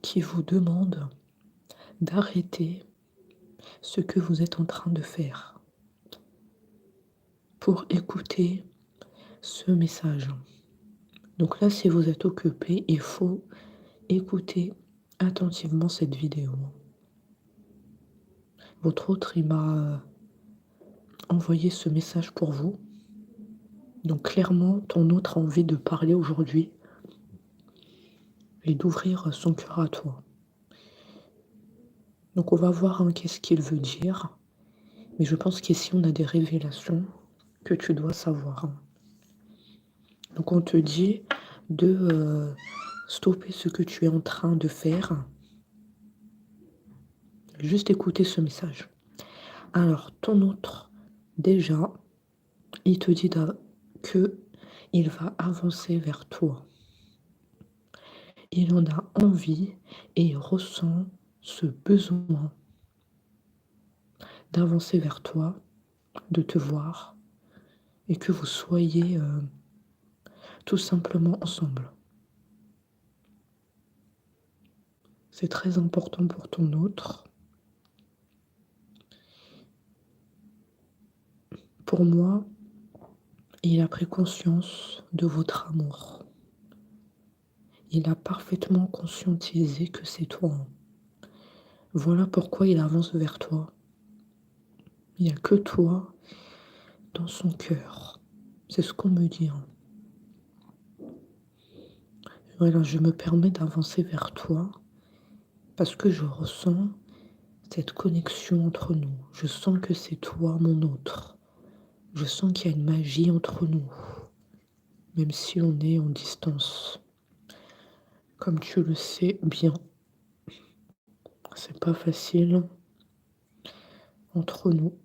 qui vous demande d'arrêter ce que vous êtes en train de faire pour écouter ce message. Donc là, si vous êtes occupé, il faut écouter attentivement cette vidéo. Votre autre, il m'a envoyé ce message pour vous. Donc clairement, ton autre a envie de parler aujourd'hui et d'ouvrir son cœur à toi. Donc on va voir qu'est-ce qu'il veut dire. Mais je pense qu'ici, on a des révélations que tu dois savoir. Donc on te dit de stopper ce que tu es en train de faire. Juste écouter ce message. Alors, ton autre, déjà, il te dit que il va avancer vers toi. Il en a envie et il ressent ce besoin d'avancer vers toi, de te voir et que vous soyez tout simplement ensemble. C'est très important pour ton autre. Pour moi, il a pris conscience de votre amour. Il a parfaitement conscientisé que c'est toi. Voilà pourquoi il avance vers toi. Il n'y a que toi dans son cœur. C'est ce qu'on me dit. Voilà, je me permets d'avancer vers toi parce que je ressens cette connexion entre nous. Je sens que c'est toi, mon autre. Je sens qu'il y a une magie entre nous, même si on est en distance. Comme tu le sais bien, c'est pas facile entre nous.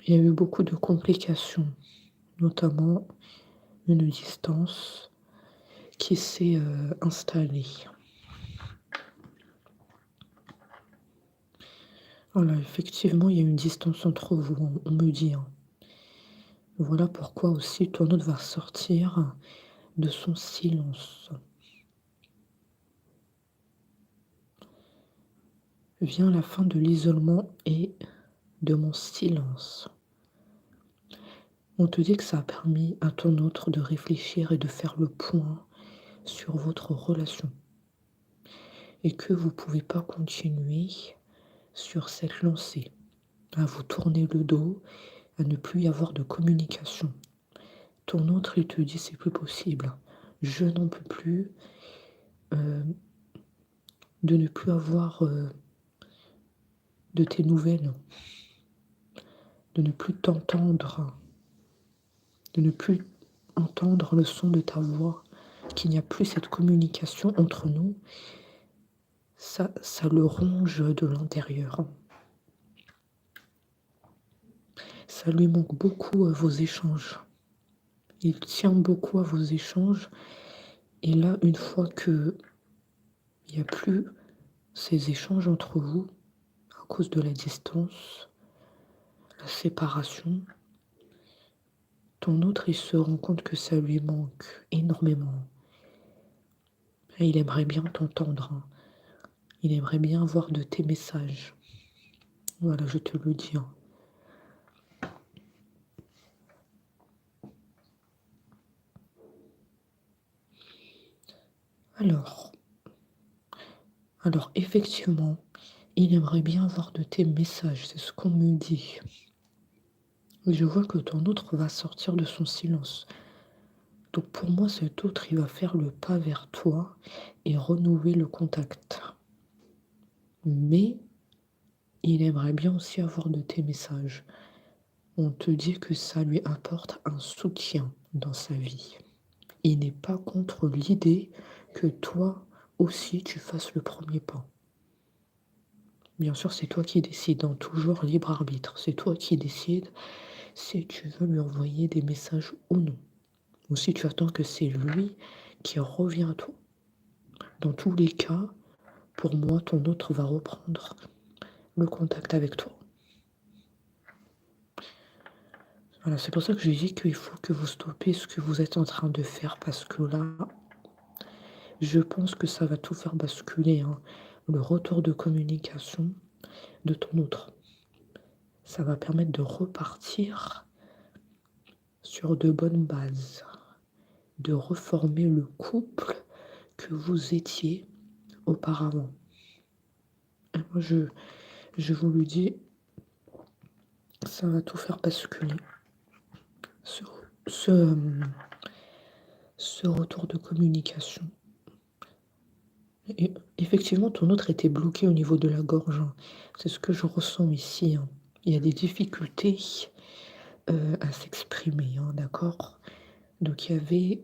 Il y a eu beaucoup de complications, notamment une distance qui s'est installée. Voilà, effectivement, il y a une distance entre vous, on me dit. Voilà pourquoi aussi ton autre va sortir de son silence. Vient la fin de l'isolement et de mon silence. On te dit que ça a permis à ton autre de réfléchir et de faire le point sur votre relation. Et que vous ne pouvez pas continuer sur cette lancée, à vous tourner le dos, à ne plus y avoir de communication. Ton autre, il te dit c'est plus possible. Je n'en peux plus de ne plus avoir de tes nouvelles, de ne plus t'entendre, de ne plus entendre le son de ta voix, qu'il n'y a plus cette communication entre nous. Ça le ronge de l'intérieur. Ça lui manque beaucoup à vos échanges. Il tient beaucoup à vos échanges. Et là, une fois que il n'y a plus ces échanges entre vous, à cause de la distance, la séparation, ton autre, il se rend compte que ça lui manque énormément. Et il aimerait bien t'entendre. Il aimerait bien avoir de tes messages. Voilà, je te le dis. Alors effectivement, il aimerait bien avoir de tes messages, c'est ce qu'on me dit. Je vois que ton autre va sortir de son silence. Donc pour moi, cet autre, il va faire le pas vers toi et renouer le contact. Mais il aimerait bien aussi avoir de tes messages. On te dit que ça lui apporte un soutien dans sa vie. Il n'est pas contre l'idée que toi aussi tu fasses le premier pas. Bien sûr, c'est toi qui décides, toujours libre arbitre. C'est toi qui décides si tu veux lui envoyer des messages ou non. Ou si tu attends que c'est lui qui revient à toi. Dans tous les cas, pour moi, ton autre va reprendre le contact avec toi. Voilà, c'est pour ça que je dis qu'il faut que vous stoppez ce que vous êtes en train de faire parce que là, Je pense que ça va tout faire basculer, hein. Le retour de communication de ton autre. Ça va permettre de repartir sur de bonnes bases, de reformer le couple que vous étiez auparavant. Et moi, je vous le dis, ça va tout faire basculer. Ce, ce, ce retour de communication. Et effectivement, ton autre était bloqué au niveau de la gorge, hein. C'est ce que je ressens ici, hein. Il y a des difficultés à s'exprimer, hein, d'accord? Donc il y avait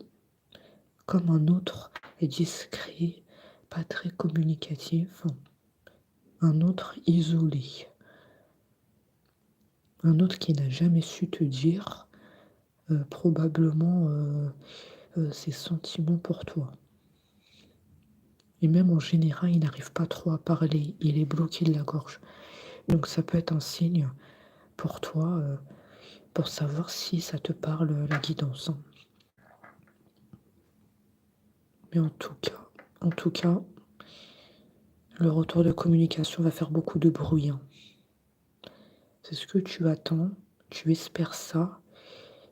comme un autre discret, pas très communicatif, un autre isolé, un autre qui n'a jamais su te dire probablement ses sentiments pour toi. Et même en général, il n'arrive pas trop à parler, il est bloqué de la gorge. Donc ça peut être un signe pour toi, pour savoir si ça te parle, la guidance, hein. Mais en tout cas, le retour de communication va faire beaucoup de bruit, hein. C'est ce que tu attends, tu espères ça,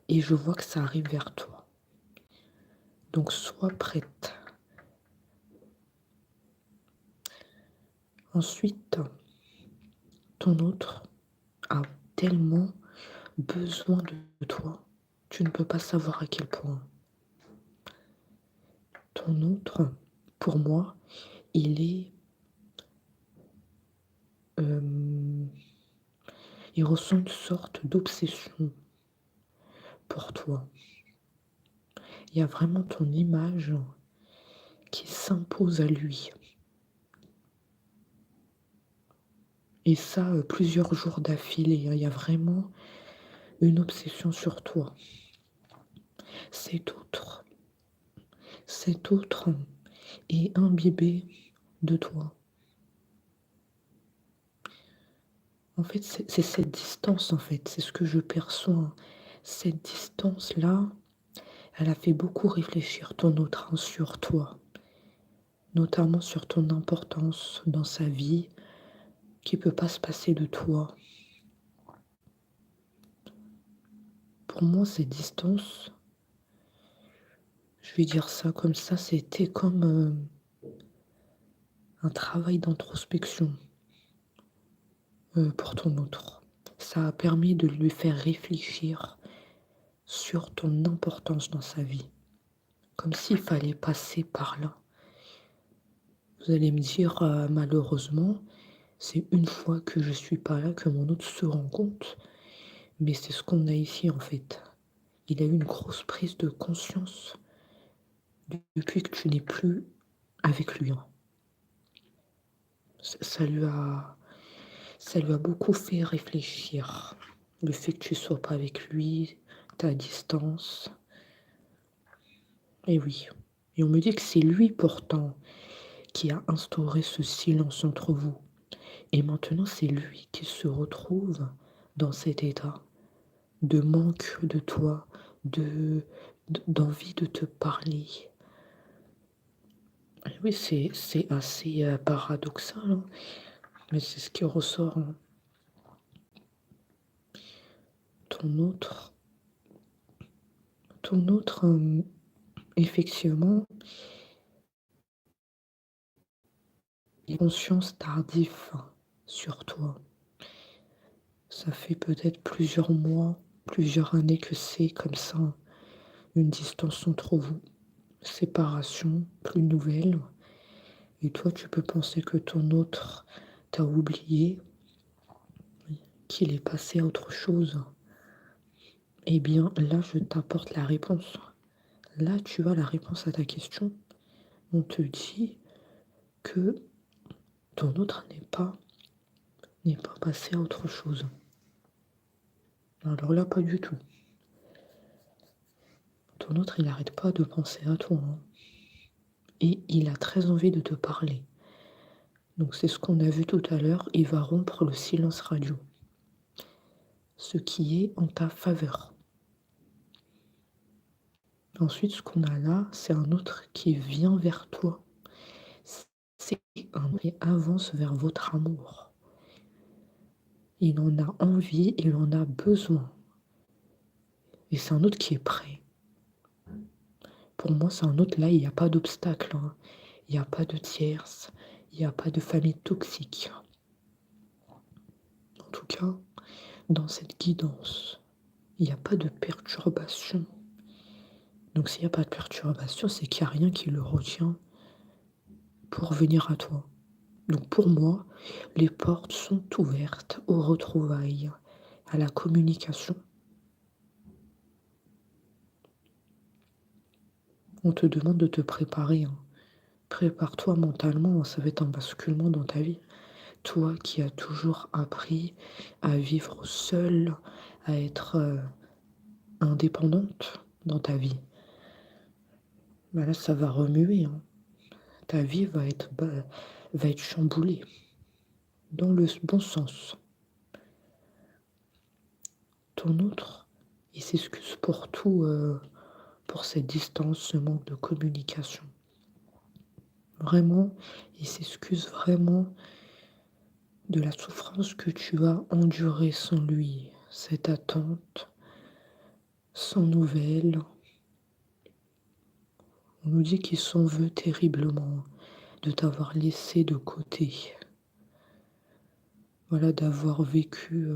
et je vois que ça arrive vers toi. Donc sois prête. Ensuite, ton autre a tellement besoin de toi, tu ne peux pas savoir à quel point. Ton autre, pour moi, il est, il ressent une sorte d'obsession pour toi. Il y a vraiment ton image qui s'impose à lui. Et ça, plusieurs jours d'affilée, hein. Il y a vraiment une obsession sur toi. Cet autre, cet autre est imbibé de toi. En fait, c'est cette distance, en fait, c'est ce que je perçois. Cette distance-là, elle a fait beaucoup réfléchir ton autre, hein, sur toi, notamment sur ton importance dans sa vie, qui peut pas se passer de toi. Pour moi, cette distance, je vais dire ça comme ça, c'était comme un travail d'introspection pour ton autre. Ça a permis de lui faire réfléchir sur ton importance dans sa vie, comme s'il fallait passer par là. Vous allez me dire, malheureusement, c'est une fois que je suis pas là que mon autre se rend compte, mais c'est ce qu'on a ici en fait. Il a eu une grosse prise de conscience depuis que tu n'es plus avec lui, hein. Ça ça lui a beaucoup fait réfléchir. Le fait que tu sois pas avec lui, ta distance. Et oui. Et on me dit que c'est lui pourtant qui a instauré ce silence entre vous. Et maintenant, c'est lui qui se retrouve dans cet état de manque de toi, d'envie de te parler. Et oui, c'est assez paradoxal, hein, mais c'est ce qui ressort, hein. Ton autre, ton autre, effectivement, il a conscience tardif sur toi. Ça fait peut-être plusieurs mois, plusieurs années que c'est comme ça, une distance entre vous. Séparation, plus de nouvelles. Et toi, tu peux penser que ton autre t'a oublié, qu'il est passé à autre chose. Eh bien, là, je t'apporte la réponse. Là, tu as la réponse à ta question. On te dit que ton autre n'est pas passé à autre chose. Alors là, pas du tout. Ton autre, il n'arrête pas de penser à toi, hein. Et il a très envie de te parler. Donc c'est ce qu'on a vu tout à l'heure, il va rompre le silence radio, ce qui est en ta faveur. Ensuite, ce qu'on a là, c'est un autre qui vient vers toi. C'est un qui avance vers votre amour. Il en a envie, il en a besoin. Et c'est un autre qui est prêt. Pour moi, c'est un autre là, il n'y a pas d'obstacle, hein. Il n'y a pas de tierce, il n'y a pas de famille toxique. En tout cas, dans cette guidance, il n'y a pas de perturbation. Donc s'il n'y a pas de perturbation, c'est qu'il n'y a rien qui le retient pour venir à toi. Donc pour moi, les portes sont ouvertes aux retrouvailles, à la communication. On te demande de te préparer, hein. Prépare-toi mentalement, ça va être un basculement dans ta vie. Toi qui as toujours appris à vivre seule, à être indépendante dans ta vie, bah là ça va remuer, hein. Ta vie va être chamboulée dans le bon sens. Ton autre, il s'excuse pour tout, pour cette distance, ce manque de communication. Vraiment, il s'excuse vraiment de la souffrance que tu as endurée sans lui, cette attente, sans nouvelles. On nous dit qu'il s'en veut terriblement de t'avoir laissé de côté. Voilà, d'avoir vécu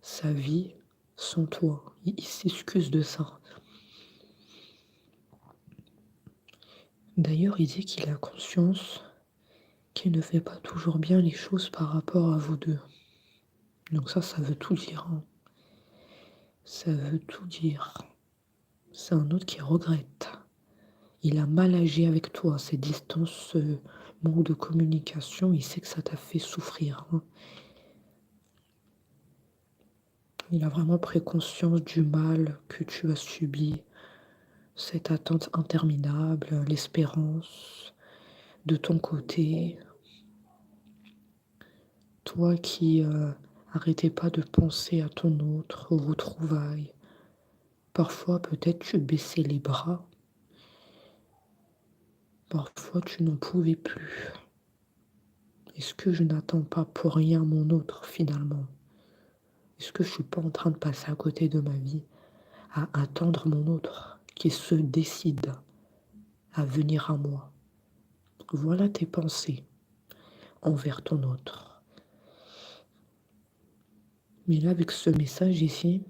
sa vie sans toi. Il s'excuse de ça. D'ailleurs, il dit qu'il a conscience qu'il ne fait pas toujours bien les choses par rapport à vous deux. Donc ça veut tout dire, hein. Ça veut tout dire. C'est un autre qui regrette. Il a mal agi avec toi, ces distances, ce manque de communication, il sait que ça t'a fait souffrir, hein. Il a vraiment pris conscience du mal que tu as subi, cette attente interminable, l'espérance de ton côté. Toi qui arrêtais pas de penser à ton autre, aux retrouvailles. Parfois, peut-être tu baissais les bras. Parfois, tu n'en pouvais plus. Est-ce que je n'attends pas pour rien mon autre finalement? Est-ce que je suis pas en train de passer à côté de ma vie à attendre mon autre qui se décide à venir à moi? Voilà tes pensées envers ton autre. Mais là, avec ce message ici,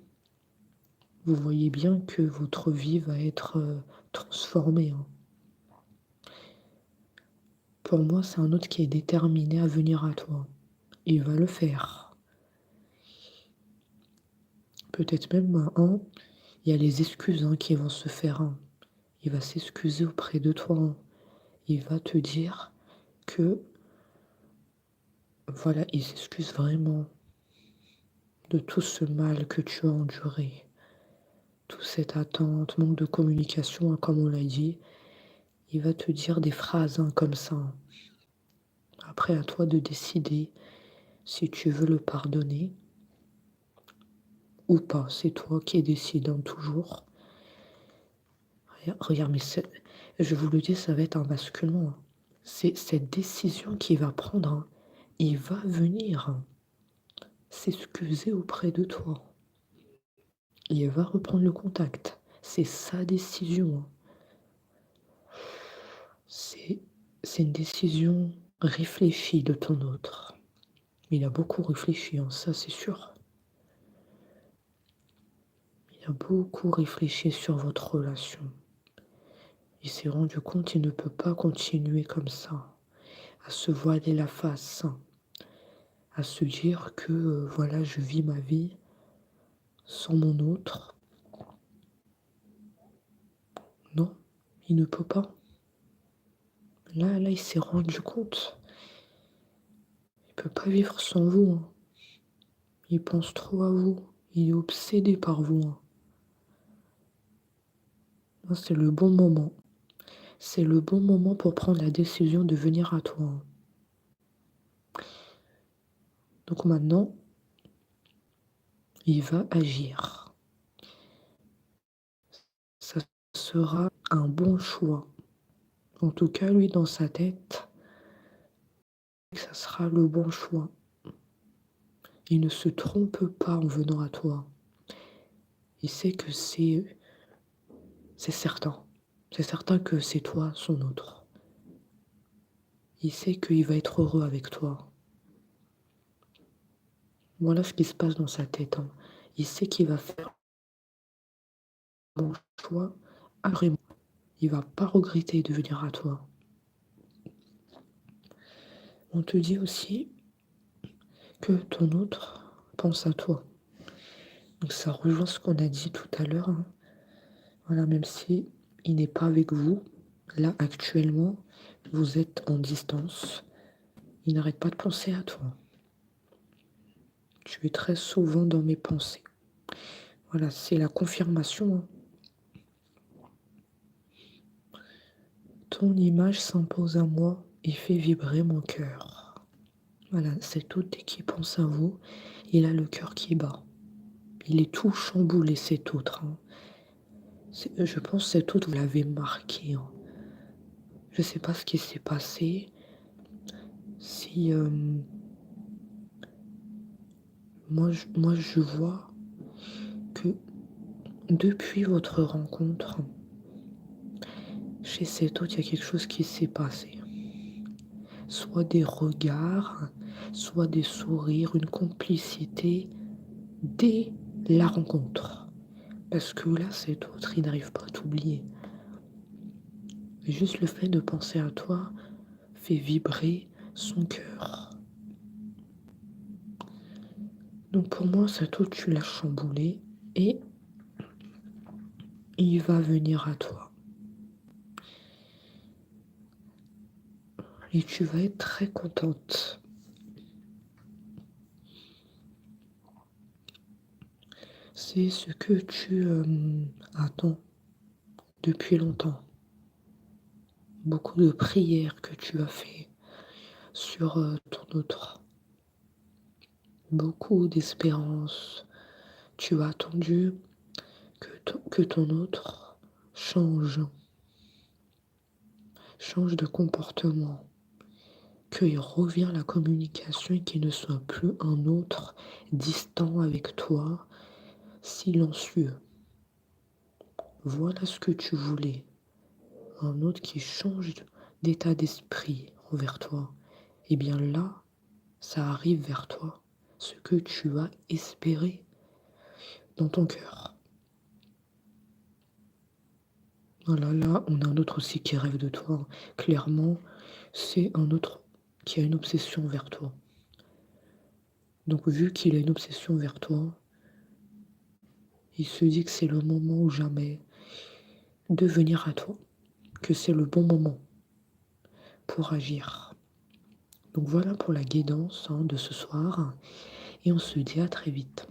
vous voyez bien que votre vie va être transformée, hein. Pour moi, c'est un autre qui est déterminé à venir à toi. Il va le faire. Peut-être même il y a les excuses, hein, qui vont se faire, hein. Il va s'excuser auprès de toi, hein. Il va te dire que, voilà, il s'excuse vraiment de tout ce mal que tu as enduré, toute cette attente, manque de communication, hein, comme on l'a dit. Il va te dire des phrases, hein, comme ça, hein. Après, à toi de décider si tu veux le pardonner ou pas. C'est toi qui décides, hein, toujours. Regarde, mais je vous le dis, ça va être un basculement, hein. C'est cette décision qu'il va prendre, hein. Il va venir, hein, s'excuser auprès de toi. Il va reprendre le contact. C'est sa décision, hein. C'est une décision réfléchie de ton autre. Il a beaucoup réfléchi, hein, ça c'est sûr. Il a beaucoup réfléchi sur votre relation. Il s'est rendu compte qu'il ne peut pas continuer comme ça, à se voiler la face, hein, à se dire que voilà, je vis ma vie sans mon autre. Non, il ne peut pas. Là, il s'est rendu compte. Il peut pas vivre sans vous, hein. Il pense trop à vous. Il est obsédé par vous, hein. Là, c'est le bon moment. C'est le bon moment pour prendre la décision de venir à toi, hein. Donc maintenant, il va agir. Ça sera un bon choix. En tout cas, lui, dans sa tête, ça sera le bon choix. Il ne se trompe pas en venant à toi. Il sait que c'est certain. C'est certain que c'est toi, son autre. Il sait qu'il va être heureux avec toi. Voilà ce qui se passe dans sa tête, hein. Il sait qu'il va faire un bon choix après. Il va pas regretter de venir à toi. On te dit aussi que ton autre pense à toi. Donc ça rejoint ce qu'on a dit tout à l'heure, hein. Voilà, même si il n'est pas avec vous, là actuellement, vous êtes en distance, il n'arrête pas de penser à toi. Tu es très souvent dans mes pensées. Voilà, c'est la confirmation, hein. Ton image s'impose à moi et fait vibrer mon cœur. Voilà, cet autre, dès qu'il pense à vous, il a le cœur qui bat. Il est tout chamboulé, cet autre, hein. Je pense que cet autre, vous l'avez marqué, hein. Je ne sais pas ce qui s'est passé. Si moi, je vois que depuis votre rencontre, chez cet autre, il y a quelque chose qui s'est passé. Soit des regards, soit des sourires, une complicité dès la rencontre. Parce que là, cet autre, il n'arrive pas à t'oublier. Et juste le fait de penser à toi fait vibrer son cœur. Donc pour moi, cet autre, tu l'as chamboulé et il va venir à toi. Et tu vas être très contente. C'est ce que tu attends depuis longtemps. Beaucoup de prières que tu as fait sur ton autre. Beaucoup d'espérance. Tu as attendu que ton autre change de comportement, qu'il revienne à la communication et qu'il ne soit plus un autre distant avec toi, silencieux. Voilà ce que tu voulais. Un autre qui change d'état d'esprit envers toi. Et bien là, ça arrive vers toi, ce que tu as espéré dans ton cœur. Voilà, là, on a un autre aussi qui rêve de toi. Clairement, c'est un autre qui a une obsession vers toi. Donc, vu qu'il a une obsession vers toi, il se dit que c'est le moment ou jamais de venir à toi, que c'est le bon moment pour agir. Donc voilà pour la guidance, hein, de ce soir, et on se dit à très vite.